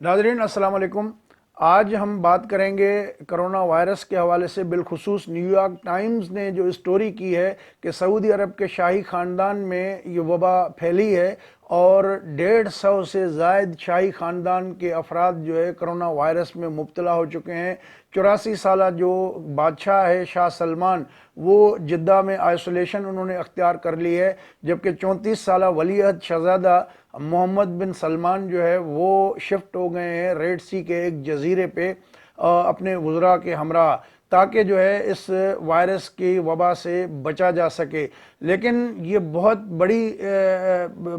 नाज़रीन अस्सलाम वालेकुम। आज हम बात करेंगे करोना वायरस के हवाले से। बिलखुसूस न्यूयॉर्क टाइम्स ने जो स्टोरी की है कि सऊदी अरब के शाही ख़ानदान में ये वबा फैली है और 150 से ज़ायद शाही ख़ानदान के अफराद जो है करोना वायरस में मुब्तला हो चुके हैं। 84 साला जो बादशाह है शाह सलमान, वो जिद्दा में आइसोलेशन उन्होंने अख्तियार कर ली है, जबकि 34 साला वलीअहद शहज़ादा मोहम्मद बिन सलमान जो है वो शिफ्ट हो गए हैं रेड सी के एक जजीरे पे अपने वज़रा के हमरा, ताकि जो है इस वायरस की वबा से बचा जा सके। लेकिन ये बहुत बड़ी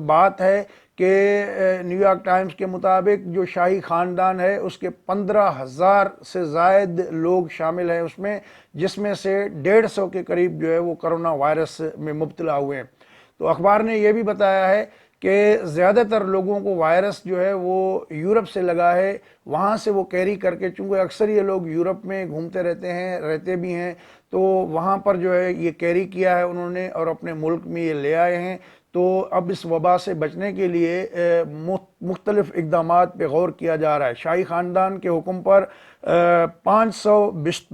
बात है कि न्यूयॉर्क टाइम्स के मुताबिक जो शाही ख़ानदान है उसके 15,000 से ज़ायद लोग शामिल हैं उसमें, जिसमें से 150 के करीब जो है वो करोना वायरस में मुब्तला हुए हैं। तो अखबार ने यह भी बताया है कि ज़्यादातर लोगों को वायरस जो है वो यूरोप से लगा है, वहाँ से वो कैरी करके, चूँकि अक्सर ये लोग यूरोप में घूमते रहते भी हैं, तो वहाँ पर जो है ये कैरी किया है उन्होंने और अपने मुल्क में ये ले आए हैं। तो अब इस वबा से बचने के लिए मुख्तलिफ इक़दामात पे गौर किया जा रहा है। शाही ख़ानदान के हुक्म पर 500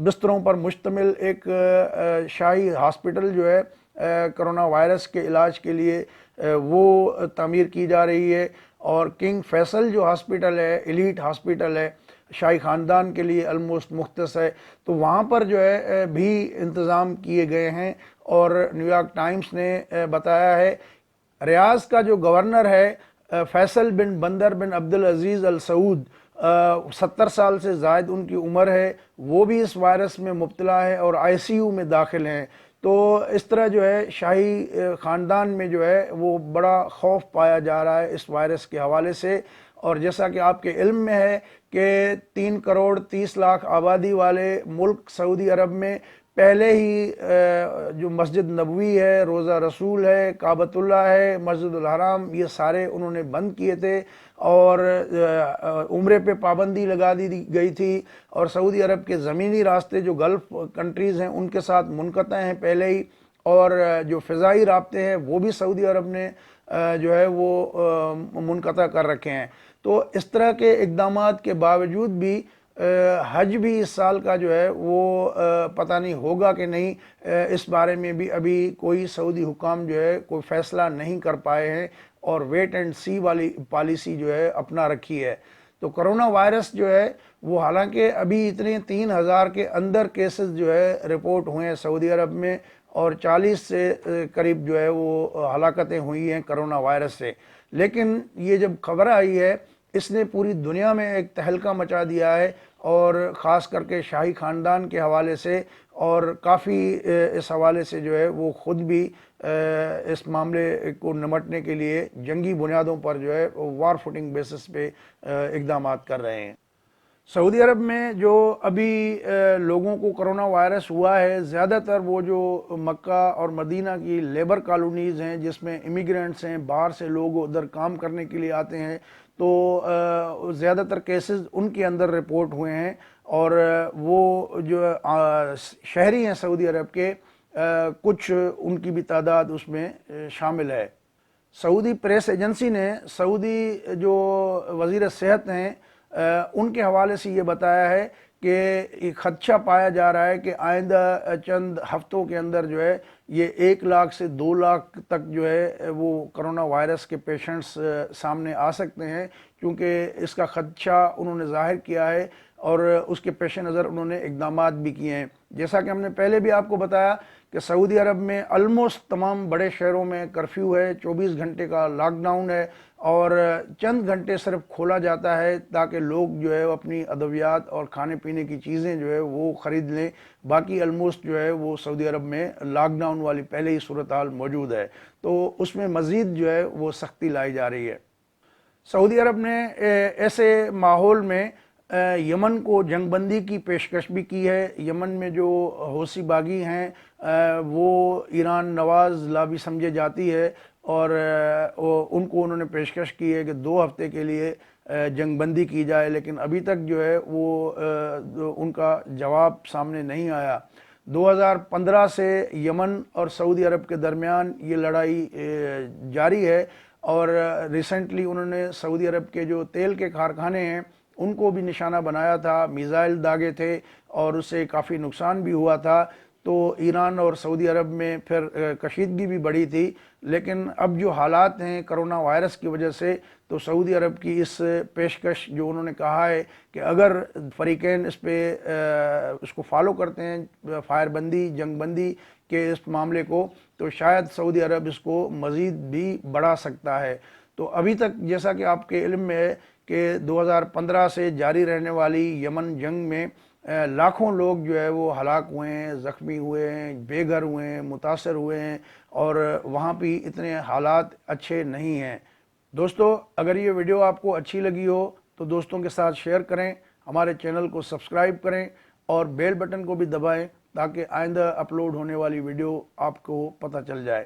बिस्तरों पर मुश्तमिल एक शाही हॉस्पिटल जो है करोना वायरस के इलाज के लिए वो तामीर की जा रही है। और किंग फैसल जो हॉस्पिटल है, एलीट हॉस्पिटल है, शाही ख़ानदान के लिए अलमोस्ट मुख्तस है, तो वहाँ पर जो है भी इंतज़ाम किए गए हैं। और न्यूयॉर्क टाइम्स ने बताया है रियाज का जो गवर्नर है फैसल बिन बंदर बिन अब्दुल अजीज़ अल सऊद, 70 साल से ज़ायद उनकी उम्र है, वो भी इस वायरस में मुब्तला है और आईसीयू में दाखिल हैं। तो इस तरह जो है शाही ख़ानदान में जो है वो बड़ा खौफ पाया जा रहा है इस वायरस के हवाले से। और जैसा कि आपके इल्म में है कि 3 करोड़ 30 लाख आबादी वाले मुल्क सऊदी अरब में पहले ही जो मस्जिद नबवी है, रोज़ा रसूल है, काबतुल्ला है, मस्जिदुल हराम, ये सारे उन्होंने बंद किए थे और उम्रे पे पाबंदी लगा दी गई थी। और सऊदी अरब के ज़मीनी रास्ते जो गल्फ़ कंट्रीज़ हैं उनके साथ मुनक़ता हैं पहले ही, और जो फ़िज़ाई राब्ते हैं वो भी सऊदी अरब ने जो है वो मुनक़ता कर रखे हैं। तो इस तरह के इक़दामात के बावजूद भी हज भी इस साल का जो है वो पता नहीं होगा कि नहीं, इस बारे में भी अभी कोई सऊदी हुकाम जो है कोई फ़ैसला नहीं कर पाए हैं और वेट एंड सी वाली पॉलिसी जो है अपना रखी है। तो कोरोना वायरस जो है वो हालांकि अभी इतने 3,000 के अंदर केसेस जो है रिपोर्ट हुए हैं सऊदी अरब में, और 40 से करीब जो है वो हलाकतें हुई हैं कोरोना वायरस से। लेकिन ये जब खबर आई है इसने पूरी दुनिया में एक तहलका मचा दिया है, और ख़ास करके शाही ख़ानदान के हवाले से, और काफ़ी इस हवाले से जो है वो ख़ुद भी इस मामले को निमटने के लिए जंगी बुनियादों पर जो है वार फुटिंग बेसिस पे इक़दामात कर रहे हैं। सऊदी अरब में जो अभी लोगों को कोरोना वायरस हुआ है, ज़्यादातर वो जो मक्का और मदीना की लेबर कॉलोनीज़ हैं जिसमें इमिग्रेंट्स हैं, बाहर से लोग उधर काम करने के लिए आते हैं, तो ज़्यादातर केसेस उनके अंदर रिपोर्ट हुए हैं। और वो जो शहरी हैं सऊदी अरब के, कुछ उनकी भी तादाद उसमें शामिल है। सऊदी प्रेस एजेंसी ने सऊदी जो वज़ीर सेहत हैं उनके हवाले से ये बताया है कि एक खदशा पाया जा रहा है कि आइंदा चंद हफ्तों के अंदर जो है ये 1 लाख से 2 लाख तक जो है वो कोरोना वायरस के पेशेंट्स सामने आ सकते हैं, क्योंकि इसका खदशा उन्होंने ज़ाहिर किया है और उसके पेश नज़र उन्होंने इक़दामात भी किए हैं। जैसा कि हमने पहले भी आपको बताया कि सऊदी अरब में ऑलमोस्ट तमाम बड़े शहरों में कर्फ्यू है, 24 घंटे का लॉकडाउन है, और चंद घंटे सिर्फ खोला जाता है ताकि लोग जो है अपनी अद्वियात और खाने पीने की चीज़ें जो है वो ख़रीद लें। बाकी ऑलमोस्ट जो है वो सऊदी अरब में लॉकडाउन वाली पहले ही सूरत हाल मौजूद है, तो उसमें मज़ीद जो है वो सख्ती लाई जा रही है। सऊदी अरब ने ऐसे माहौल में यमन को जंगबंदी की पेशकश भी की है। यमन में जो हौसी बागी हैं वो ईरान नवाज़ लाबी समझे जाती है, और उनको उन्होंने पेशकश की है कि 2 हफ्ते के लिए जंगबंदी की जाए, लेकिन अभी तक जो है वो उनका जवाब सामने नहीं आया। 2015 से यमन और सऊदी अरब के दरमियान ये लड़ाई जारी है, اور ریسنٹلی انہوں نے سعودی عرب کے جو تیل کے کارخانے ہیں ان کو بھی نشانہ بنایا تھا، میزائل داغے تھے اور اس سے کافی نقصان بھی ہوا تھا۔ تو ایران اور سعودی عرب میں پھر کشیدگی بھی بڑھی تھی، لیکن اب جو حالات ہیں کرونا وائرس کی وجہ سے، تو سعودی عرب کی اس پیشکش جو انہوں نے کہا ہے کہ اگر فریقین اس پہ اس کو فالو کرتے ہیں، فائر بندی، جنگ بندی کے اس معاملے کو، تو شاید سعودی عرب اس کو مزید بھی بڑھا سکتا ہے۔ تو ابھی تک جیسا کہ آپ کے علم میں ہے کہ 2015 سے جاری رہنے والی یمن جنگ میں لاکھوں لوگ جو ہے وہ ہلاک ہوئے ہیں، زخمی ہوئے ہیں، بے گھر ہوئے ہیں، متاثر ہوئے ہیں، اور وہاں بھی اتنے حالات اچھے نہیں ہیں۔ دوستو، اگر یہ ویڈیو آپ کو اچھی لگی ہو تو دوستوں کے ساتھ شیئر کریں، ہمارے چینل کو سبسکرائب کریں اور بیل بٹن کو بھی دبائیں تاکہ آئندہ اپلوڈ ہونے والی ویڈیو آپ کو پتہ چل جائے۔